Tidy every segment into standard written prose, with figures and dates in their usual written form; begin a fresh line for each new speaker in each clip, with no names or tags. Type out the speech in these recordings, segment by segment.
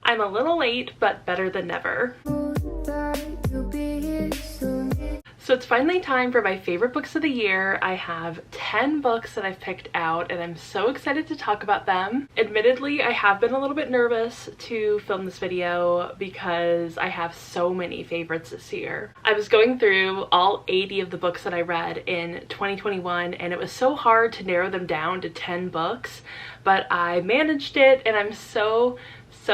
I'm a little late, but better than never. So it's finally time for my favorite books of the year. I have 10 books that I've picked out and I'm so excited to talk about them. Admittedly, I have been a little bit nervous to film this video because I have so many favorites this year. I was going through all 80 of the books that I read in 2021 and it was so hard to narrow them down to 10 books, but I managed it and I'm so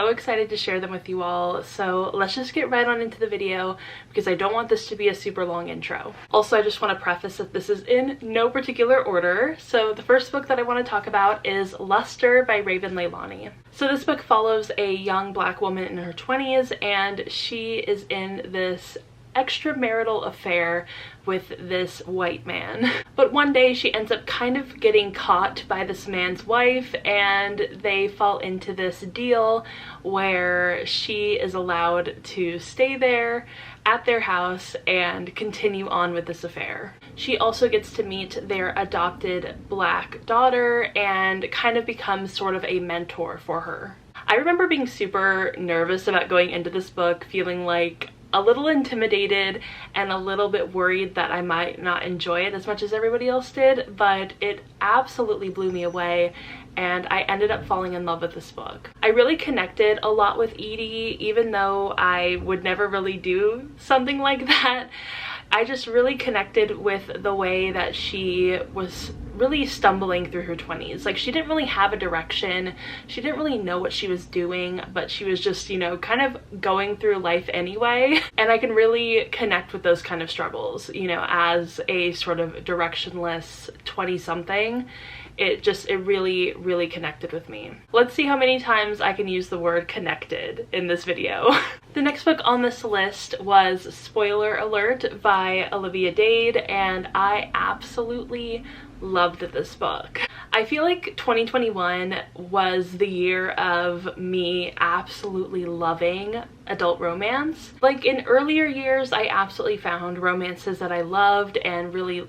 excited to share them with you all. So let's just get right on into the video because I don't want this to be a super long intro. Also, I just want to preface that this is in no particular order. So the first book that I want to talk about is Luster by Leilani. So this book follows a young Black woman in her 20s and she is in this extramarital affair with this white man. But one day she ends up kind of getting caught by this man's wife and they fall into this deal where she is allowed to stay there at their house and continue on with this affair. She also gets to meet their adopted Black daughter and kind of becomes sort of a mentor for her. I remember being super nervous about going into this book, feeling like a little intimidated and a little bit worried that I might not enjoy it as much as everybody else did, but it absolutely blew me away and I ended up falling in love with this book. I really connected a lot with Edie, even though I would never really do something like that. I just really connected with the way that she was really stumbling through her 20s. Like, she didn't really have a direction. She didn't really know what she was doing, but she was just, you know, kind of going through life anyway. And I can really connect with those kind of struggles, you know, as a sort of directionless 20-something. It really connected with me. Let's see how many times I can use the word connected in this video. The next book on this list was Spoiler Alert by Olivia Dade, and I absolutely loved this book. I feel like 2021 was the year of me absolutely loving adult romance. Like, in earlier years, I absolutely found romances that I loved and really,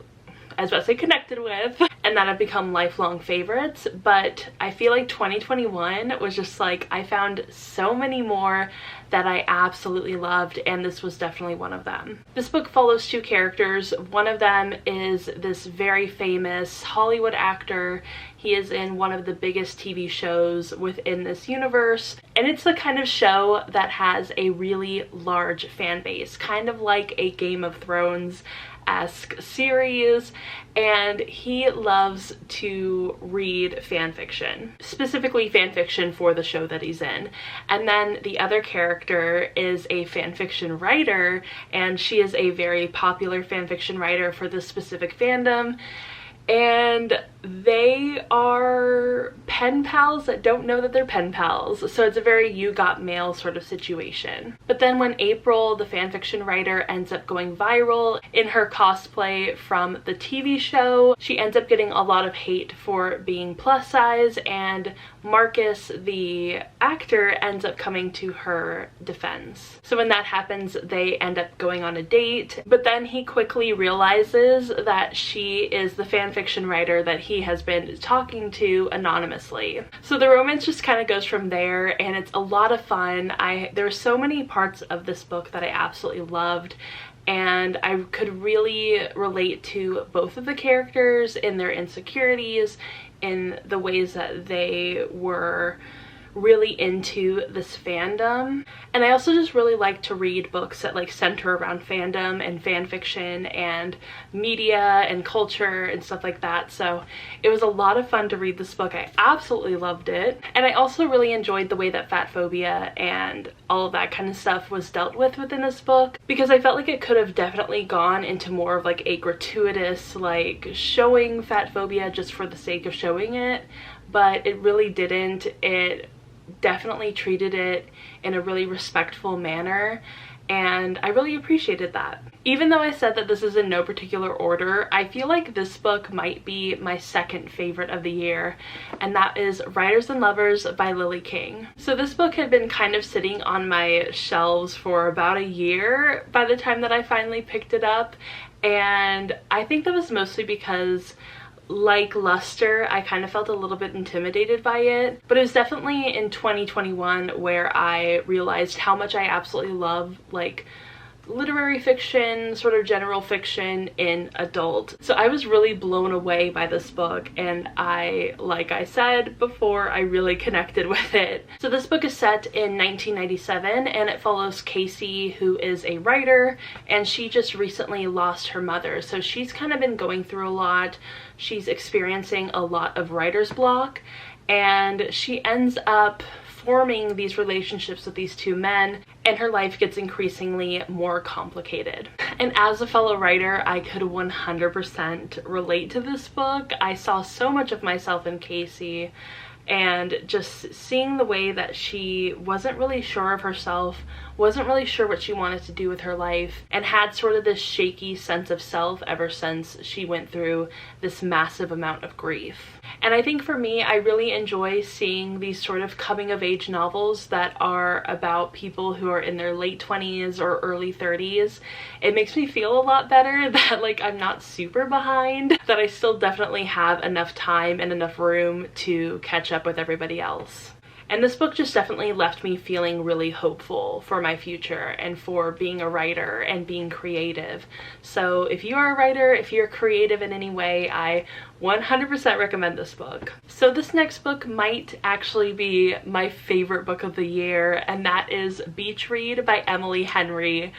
I was about to say, connected with, and that have become lifelong favorites, but I feel like 2021 was just like, I found so many more that I absolutely loved, and this was definitely one of them. This book follows two characters. One of them is this very famous Hollywood actor. He is in one of the biggest TV shows within this universe, and it's the kind of show that has a really large fan base, kind of like a Game of Thrones-esque series, and he loves to read fan fiction, specifically fan fiction for the show that he's in. And then the other character is a fan fiction writer, and she is a very popular fan fiction writer for this specific fandom. And they are pen pals that don't know that they're pen pals. So it's a very you got mail sort of situation. But then when April, the fanfiction writer, ends up going viral in her cosplay from the TV show, she ends up getting a lot of hate for being plus size, and Marcus, the actor, ends up coming to her defense. So when that happens, they end up going on a date, but then he quickly realizes that she is the fanfiction writer that he has been talking to anonymously. So the romance just kind of goes from there, and it's a lot of fun. There are so many parts of this book that I absolutely loved, and I could really relate to both of the characters in their insecurities, in the ways that they were really into this fandom. And I also just really like to read books that like center around fandom and fan fiction and media and culture and stuff like that. So it was a lot of fun to read this book. I absolutely loved it. And I also really enjoyed the way that fat phobia and all of that kind of stuff was dealt with within this book, because I felt like it could have definitely gone into more of like a gratuitous, like showing fat phobia just for the sake of showing it, but it really didn't. It definitely treated it in a really respectful manner, and I really appreciated that. Even though I said that this is in no particular order, I feel like this book might be my second favorite of the year, and that is Writers and Lovers by Lily King. So this book had been kind of sitting on my shelves for about a year by the time that I finally picked it up, and I think that was mostly because Luster, I kind of felt a little bit intimidated by it, but it was definitely in 2021 where I realized how much I absolutely love like literary fiction, sort of general fiction in adult. So I was really blown away by this book, and like I said before, I really connected with it. So this book is set in 1997, and it follows Casey, who is a writer, and she just recently lost her mother. So she's kind of been going through a lot. She's experiencing a lot of writer's block, and she ends up forming these relationships with these two men, and her life gets increasingly more complicated. And as a fellow writer, I could 100% relate to this book. I saw so much of myself in Casey, and just seeing the way that she wasn't really sure of herself, wasn't really sure what she wanted to do with her life, and had sort of this shaky sense of self ever since she went through this massive amount of grief. And I think for me, I really enjoy seeing these sort of coming of age novels that are about people who are in their late 20s or early 30s. It makes me feel a lot better that like I'm not super behind, that I still definitely have enough time and enough room to catch up with everybody else. And this book just definitely left me feeling really hopeful for my future and for being a writer and being creative. So if you are a writer, if you're creative in any way, I 100% recommend this book. So this next book might actually be my favorite book of the year, and that is Beach Read by Emily Henry.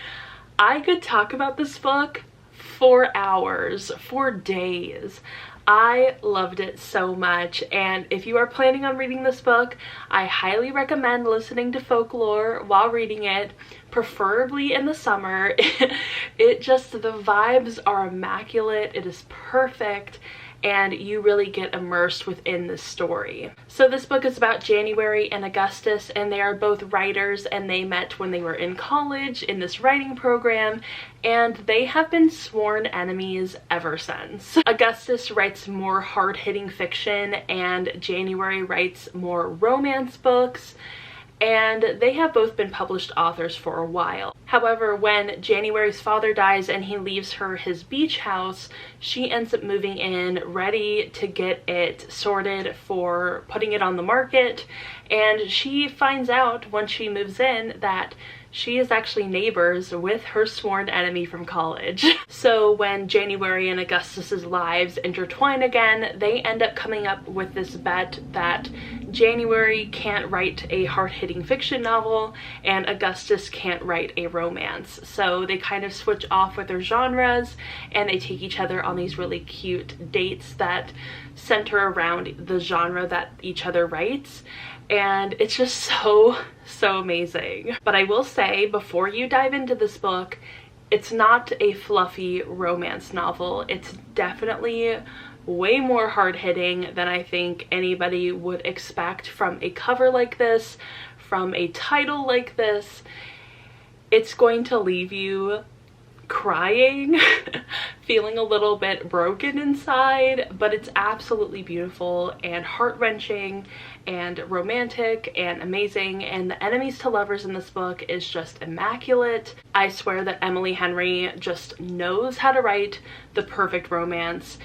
I could talk about this book for hours, for days. I loved it so much, and if you are planning on reading this book, I highly recommend listening to folklore while reading it, preferably in the summer. The vibes are immaculate, it is perfect, and you really get immersed within the story. So this book is about January and Augustus, and they are both writers, and they met when they were in college in this writing program, and they have been sworn enemies ever since. Augustus writes more hard-hitting fiction, and January writes more romance books, and they have both been published authors for a while. However, when January's father dies and he leaves her his beach house, she ends up moving in ready to get it sorted for putting it on the market, and she finds out when she moves in that she is actually neighbors with her sworn enemy from college. So when January and Augustus's lives intertwine again, they end up coming up with this bet that January can't write a hard-hitting fiction novel and Augustus can't write a romance. So they kind of switch off with their genres, and they take each other on these really cute dates that center around the genre that each other writes. And it's just so amazing. But I will say, before you dive into this book, it's not a fluffy romance novel. It's definitely way more hard-hitting than I think anybody would expect from a cover like this, from a title like this. It's going to leave you crying, feeling a little bit broken inside, but it's absolutely beautiful and heart-wrenching and romantic and amazing, and the enemies to lovers in this book is just immaculate. I swear that Emily Henry just knows how to write the perfect romance,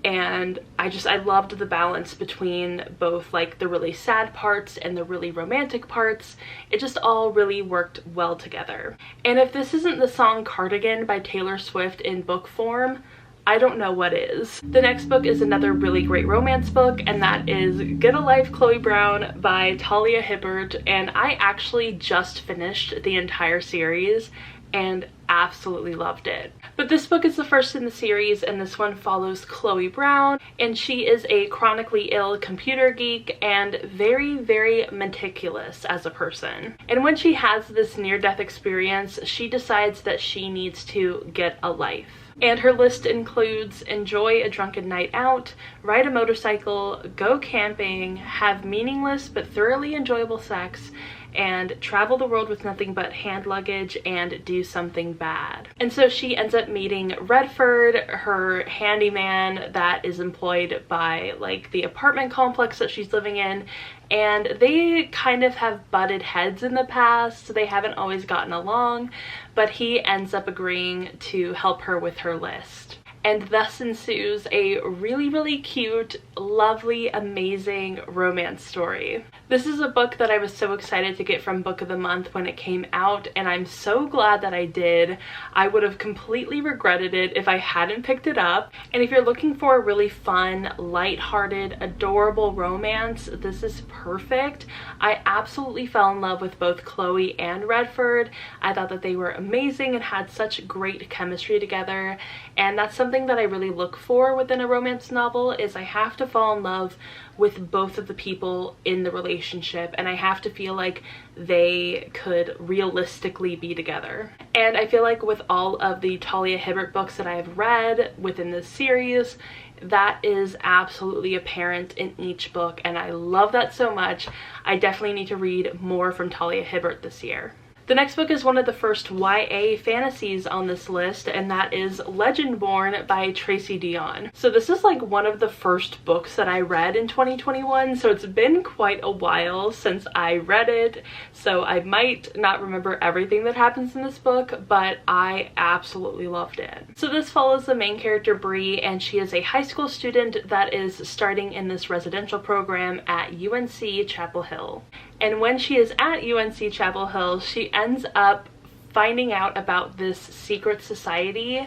and I loved the balance between both like the really sad parts and the really romantic parts. It just all really worked well together. And if this isn't the song Cardigan by Taylor Swift in book form, I don't know what is. The next book is another really great romance book, and that is Get a Life, Chloe Brown by Talia Hibbert, and I actually just finished the entire series and absolutely loved it. But this book is the first in the series, and this one follows Chloe Brown, and she is a chronically ill computer geek and very meticulous as a person. And when she has this near-death experience, she decides that she needs to get a life. And her list includes enjoy a drunken night out, ride a motorcycle, go camping, have meaningless but thoroughly enjoyable sex, and travel the world with nothing but hand luggage and do something bad. And so she ends up meeting Redford, her handyman that is employed by like the apartment complex that she's living in, and they kind of have butted heads in the past, so they haven't always gotten along, but he ends up agreeing to help her with her list. and thus ensues a really, really cute, lovely, amazing romance story. This is a book that I was so excited to get from Book of the Month when it came out, and I'm so glad that I did. I would have completely regretted it if I hadn't picked it up. And if you're looking for a really fun, lighthearted, adorable romance, this is perfect. I absolutely fell in love with both Chloe and Redford. I thought that they were amazing and had such great chemistry together, and that's something that I really look for within a romance novel, is I have to fall in love with both of the people in the relationship, and I have to feel like they could realistically be together. And I feel like with all of the Talia Hibbert books that I have read within this series, that is absolutely apparent in each book, and I love that so much. I definitely need to read more from Talia Hibbert this year. The next book is one of the first YA fantasies on this list, and that is Legendborn by Tracy Deonn. So this is like one of the first books that I read in 2021, so it's been quite a while since I read it, so I might not remember everything that happens in this book, but I absolutely loved it. So this follows the main character Bree, and she is a high school student that is starting in this residential program at UNC Chapel Hill. And when she is at UNC Chapel Hill, she ends up finding out about this secret society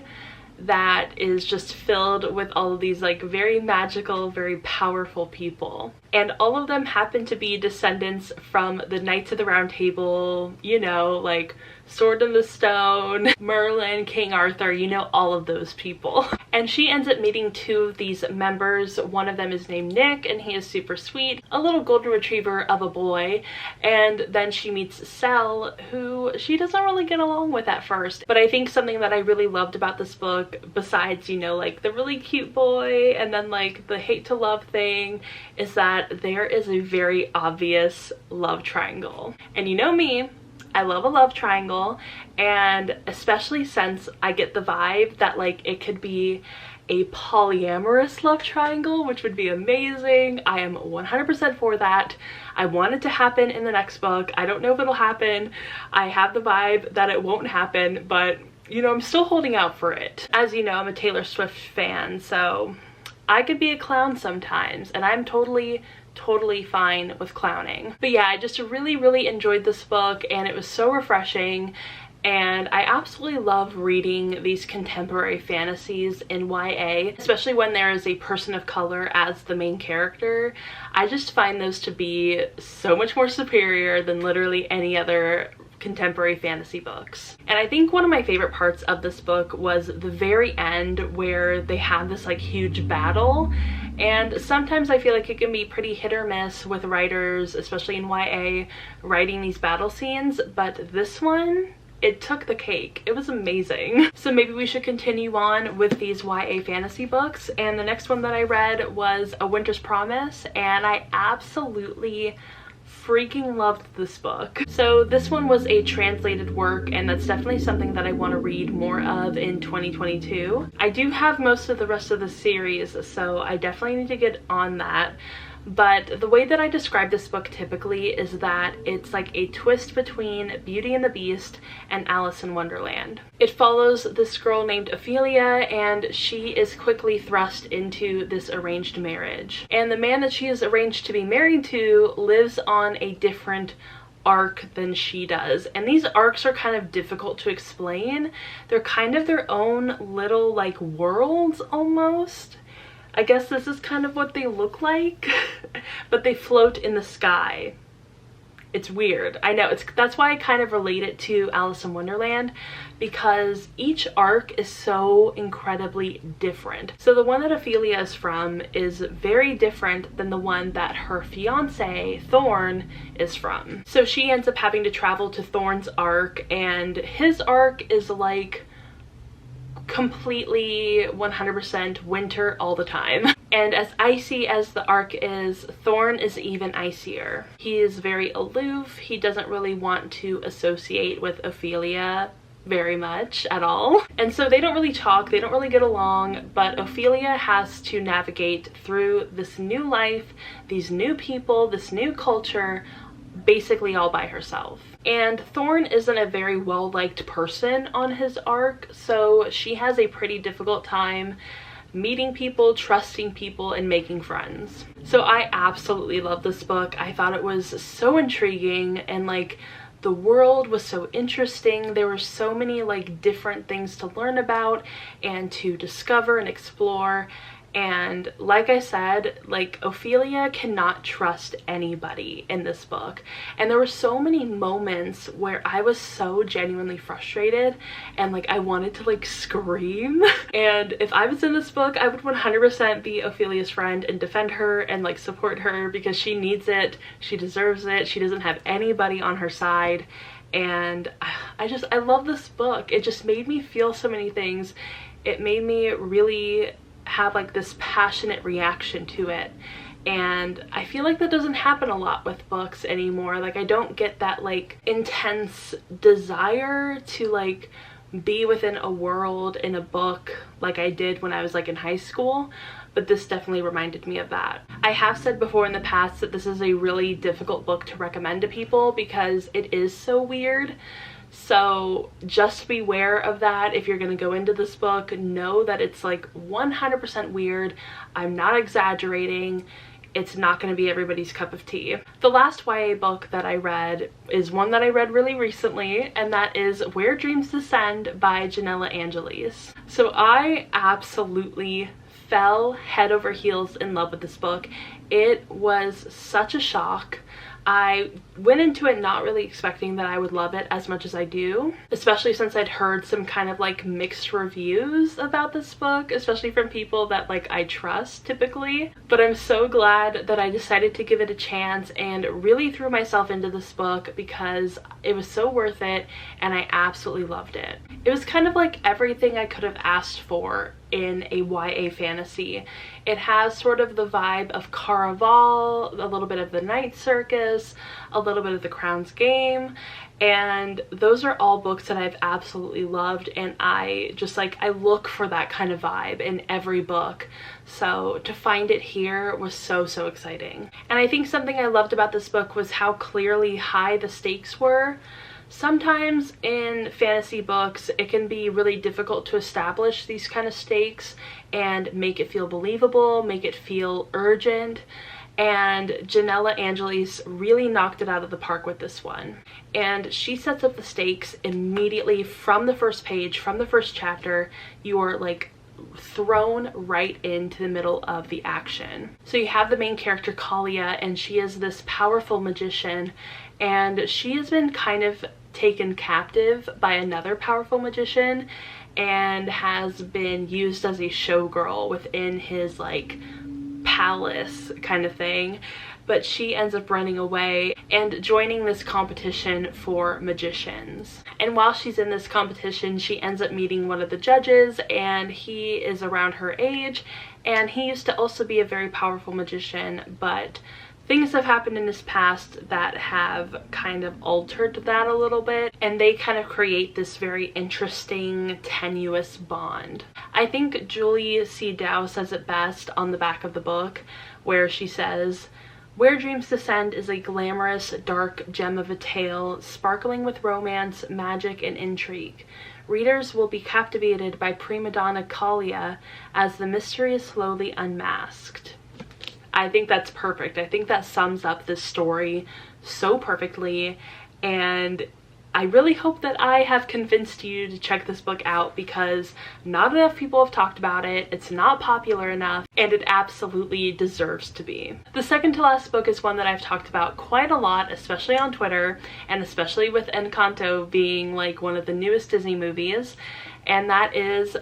that is just filled with all of these like very magical, very powerful people. And all of them happen to be descendants from the Knights of the Round Table, you know, like Sword in the Stone, Merlin, King Arthur, you know, all of those people. And she ends up meeting two of these members. One of them is named Nick, and he is super sweet, a little golden retriever of a boy. And then she meets Sel, who she doesn't really get along with at first. But I think something that I really loved about this book, besides, you know, like the really cute boy and then like the hate to love thing, is that there is a very obvious love triangle. And you know me, I love a love triangle, and especially since I get the vibe that like it could be a polyamorous love triangle, which would be amazing. I am 100% for that. I want it to happen in the next book. I don't know if it'll happen. I have the vibe that it won't happen, but you know, I'm still holding out for it. As you know, I'm a Taylor Swift fan, so I could be a clown sometimes, and I'm totally fine with clowning. But yeah, I just really enjoyed this book, and it was so refreshing, and I absolutely love reading these contemporary fantasies in YA, especially when there is a person of color as the main character. I just find those to be so much more superior than literally any other contemporary fantasy books. And I think one of my favorite parts of this book was the very end, where they have this like huge battle. And sometimes I feel like it can be pretty hit or miss with writers, especially in YA, writing these battle scenes, but this one, it took the cake. It was amazing. So maybe we should continue on with these YA fantasy books. And the next one that I read was A Winter's Promise, and I absolutely freaking loved this book. So this one was a translated work, and that's definitely something that I want to read more of in 2022. I do have most of the rest of the series, so I definitely need to get on that. But the way that I describe this book typically is that it's like a twist between Beauty and the Beast and Alice in Wonderland. It follows this girl named Ophelia, and she is quickly thrust into this arranged marriage. And the man that she is arranged to be married to lives on a different arc than she does, and these arcs are kind of difficult to explain. They're kind of their own little like worlds almost. I guess this is kind of what they look like, but they float in the sky. It's weird. I know, that's why I kind of relate it to Alice in Wonderland, because each arc is so incredibly different. So the one that Ophelia is from is very different than the one that her fiance, Thorn, is from. So she ends up having to travel to Thorn's arc, and his arc is like completely 100% winter all the time. And as icy as the arc is, Thorn is even icier. He is very aloof. He doesn't really want to associate with Ophelia very much at all. And so they don't really talk, they don't really get along, but Ophelia has to navigate through this new life, these new people, this new culture, basically all by herself. And Thorn isn't a very well-liked person on his arc, so she has a pretty difficult time meeting people, trusting people, and making friends. So I absolutely love this book. I thought it was so intriguing, and like the world was so interesting. There were so many like different things to learn about and to discover and explore. And like I said, like Ophelia cannot trust anybody in this book. And there were so many moments where I was so genuinely frustrated and like I wanted to like scream. And if I was in this book, I would 100% be Ophelia's friend and defend her and like support her, because she needs it, she deserves it, she doesn't have anybody on her side. And I love this book. It just made me feel so many things. It made me really have like this passionate reaction to it, and I feel like that doesn't happen a lot with books anymore. Like I don't get that like intense desire to like be within a world in a book like I did when I was like in high school, but this definitely reminded me of that. I have said before in the past that this is a really difficult book to recommend to people because it is so weird. So just beware of that. If you're going to go into this book, know that it's like 100% weird. I'm not exaggerating. It's not going to be everybody's cup of tea. The last YA book that I read is one that I read really recently, and that is Where Dreams Descend by Janella Angeles. So I absolutely fell head over heels in love with this book. It was such a shock. I went into it not really expecting that I would love it as much as I do, especially since I'd heard some kind of like mixed reviews about this book, especially from people that like I trust typically. But I'm so glad that I decided to give it a chance and really threw myself into this book because it was so worth it and I absolutely loved it. It was kind of like everything I could have asked for in a YA fantasy. It has sort of the vibe of Caraval, a little bit of the Night Circus, a little bit of the Crown's Game, and those are all books that I've absolutely loved, and I just like I look for that kind of vibe in every book. So to find it here was so exciting. And I think something I loved about this book was how clearly high the stakes were. Sometimes in fantasy books, it can be really difficult to establish these kind of stakes and make it feel believable, make it feel urgent. And Janella Angeles really knocked it out of the park with this one. And she sets up the stakes immediately from the first page, from the first chapter. You are like thrown right into the middle of the action. So you have the main character Kalia, and she is this powerful magician, and she has been kind of taken captive by another powerful magician and has been used as a showgirl within his like palace kind of thing. But she ends up running away and joining this competition for magicians. And while she's in this competition, she ends up meeting one of the judges, and he is around her age, and he used to also be a very powerful magician, but things have happened in his past that have kind of altered that a little bit, and they kind of create this very interesting, tenuous bond. I think Julie C. Dow says it best on the back of the book, where she says, "Where Dreams Descend is a glamorous, dark gem of a tale, sparkling with romance, magic, and intrigue. Readers will be captivated by prima donna Kalia as the mystery is slowly unmasked." I think that's perfect. I think that sums up this story so perfectly, and I really hope that I have convinced you to check this book out, because not enough people have talked about it, it's not popular enough, and it absolutely deserves to be. The second to last book is one that I've talked about quite a lot, especially on Twitter, and especially with Encanto being like one of the newest Disney movies, and that is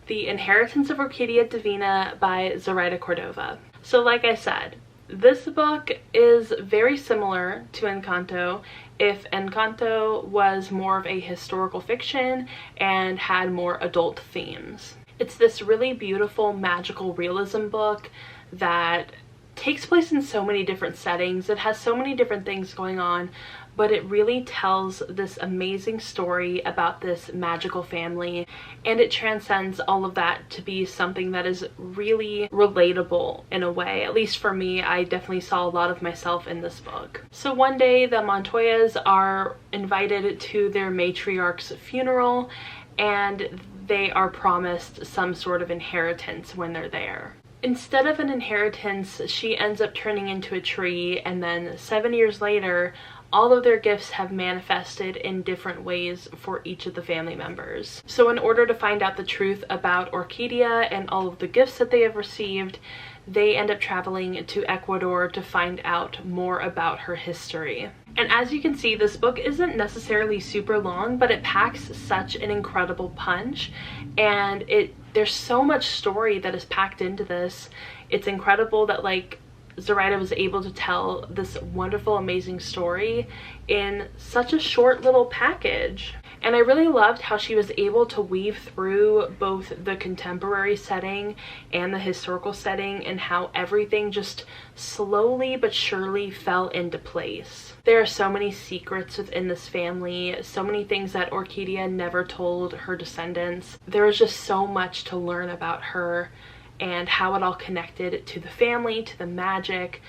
The Inheritance of Orquídea Divina by Zoraida Cordova. So like I said, this book is very similar to Encanto if Encanto was more of a historical fiction and had more adult themes. It's this really beautiful magical realism book that takes place in so many different settings. It has so many different things going on, but it really tells this amazing story about this magical family, and it transcends all of that to be something that is really relatable in a way. At least for me, I definitely saw a lot of myself in this book. So one day the Montoyas are invited to their matriarch's funeral, and they are promised some sort of inheritance when they're there. Instead of an inheritance, she ends up turning into a tree, and then 7 years later, all of their gifts have manifested in different ways for each of the family members. So in order to find out the truth about Orquídea and all of the gifts that they have received, they end up traveling to Ecuador to find out more about her history. And as you can see, this book isn't necessarily super long, but it packs such an incredible punch, and there's so much story that is packed into this. It's incredible that like Zoraida was able to tell this wonderful, amazing story in such a short little package. And I really loved how she was able to weave through both the contemporary setting and the historical setting, and how everything just slowly but surely fell into place. There are so many secrets within this family, so many things that Orquídea never told her descendants. There was just so much to learn about her and how it all connected to the family, to the magic,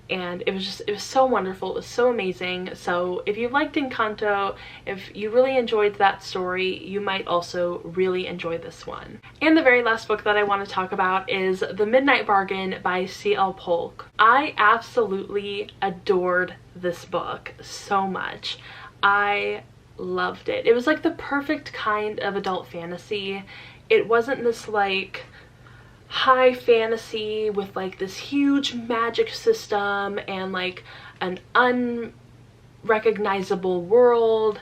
and it was so wonderful. It was so amazing. So if you liked Encanto, if you really enjoyed that story, you might also really enjoy this one. And the very last book that I want to talk about is The Midnight Bargain by C.L. Polk. I absolutely adored this book so much. I loved it. It was like the perfect kind of adult fantasy. It wasn't this like high fantasy with like this huge magic system and like an unrecognizable world.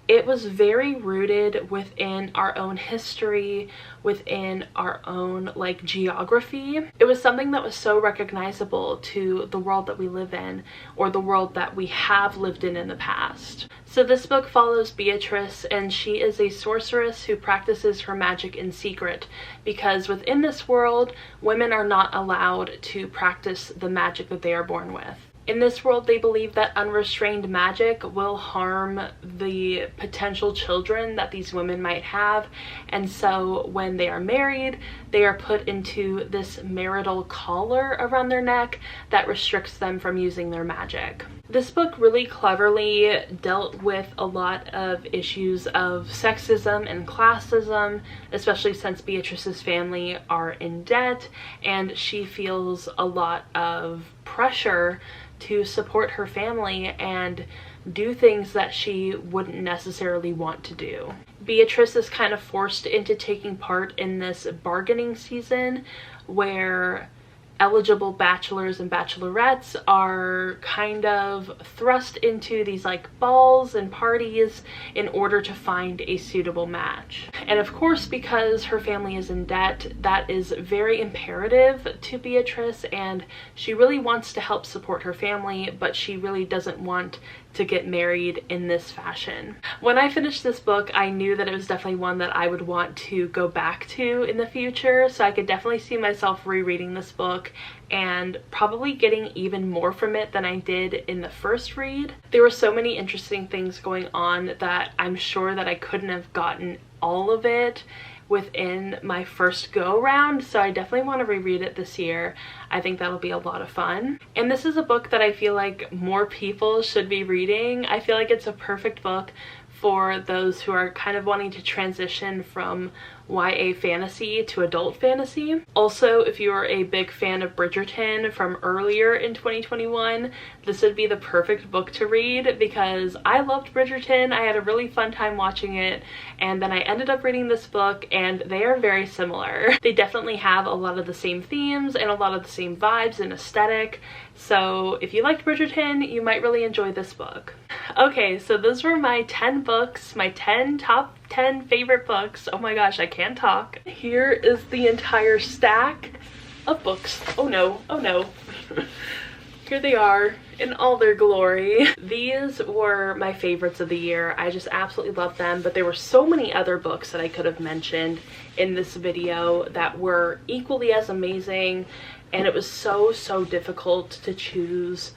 It was very rooted within our own history, within our own like geography. It was something that was so recognizable to the world that we live in, or the world that we have lived in the past. So this book follows Beatrice, and she is a sorceress who practices her magic in secret, because within this world, women are not allowed to practice the magic that they are born with. In this world, they believe that unrestrained magic will harm the potential children that these women might have, and so when they are married, they are put into this marital collar around their neck that restricts them from using their magic. This book really cleverly dealt with a lot of issues of sexism and classism, especially since Beatrice's family are in debt and she feels a lot of pressure to support her family and do things that she wouldn't necessarily want to do. Beatrice is kind of forced into taking part in this bargaining season where eligible bachelors and bachelorettes are kind of thrust into these like balls and parties in order to find a suitable match. And of course, because her family is in debt, that is very imperative to Beatrice, and she really wants to help support her family, but she really doesn't want to get married in this fashion. When I finished this book, I knew that it was definitely one that I would want to go back to in the future, so I could definitely see myself rereading this book and probably getting even more from it than I did in the first read. There were so many interesting things going on that I'm sure that I couldn't have gotten all of it within my first go round, so I definitely want to reread it this year. I think that'll be a lot of fun. And this is a book that I feel like more people should be reading. I feel like it's a perfect book for those who are kind of wanting to transition from YA fantasy to adult fantasy. Also, if you are a big fan of Bridgerton from earlier in 2021, this would be the perfect book to read, because I loved Bridgerton. I had a really fun time watching it, and then I ended up reading this book, and they are very similar. They definitely have a lot of the same themes and a lot of the same vibes and aesthetic, so if you liked Bridgerton, you might really enjoy this book. Okay, so those were my 10 books, my 10 top 10 favorite books. Oh my gosh, I can't talk. Here is the entire stack of books. Oh no, oh no. Here they are in all their glory. These were my favorites of the year. I just absolutely love them, but there were so many other books that I could have mentioned in this video that were equally as amazing, and it was so difficult to choose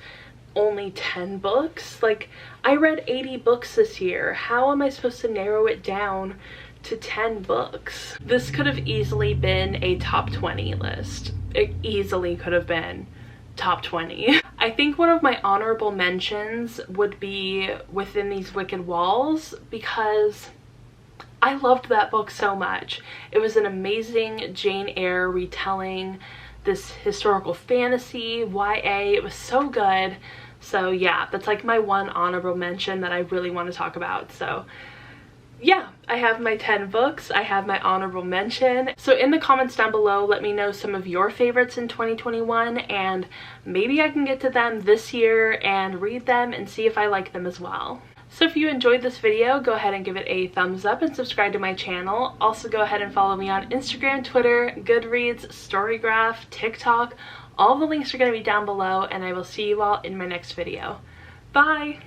only 10 books. Like, I read 80 books this year. How am I supposed to narrow it down to 10 books? This could have easily been a top 20 list. It easily could have been top 20. I think one of my honorable mentions would be Within These Wicked Walls, because I loved that book so much. It was an amazing Jane Eyre retelling, this historical fantasy, YA. It was so good. So yeah, that's like my one honorable mention that I really want to talk about. So yeah, I have my 10 books, I have my honorable mention. So in the comments down below, let me know some of your favorites in 2021, and maybe I can get to them this year and read them and see if I like them as well. So if you enjoyed this video, go ahead and give it a thumbs up and subscribe to my channel. Also go ahead and follow me on Instagram, Twitter, Goodreads, Storygraph, TikTok. All the links are going to be down below, and I will see you all in my next video. Bye!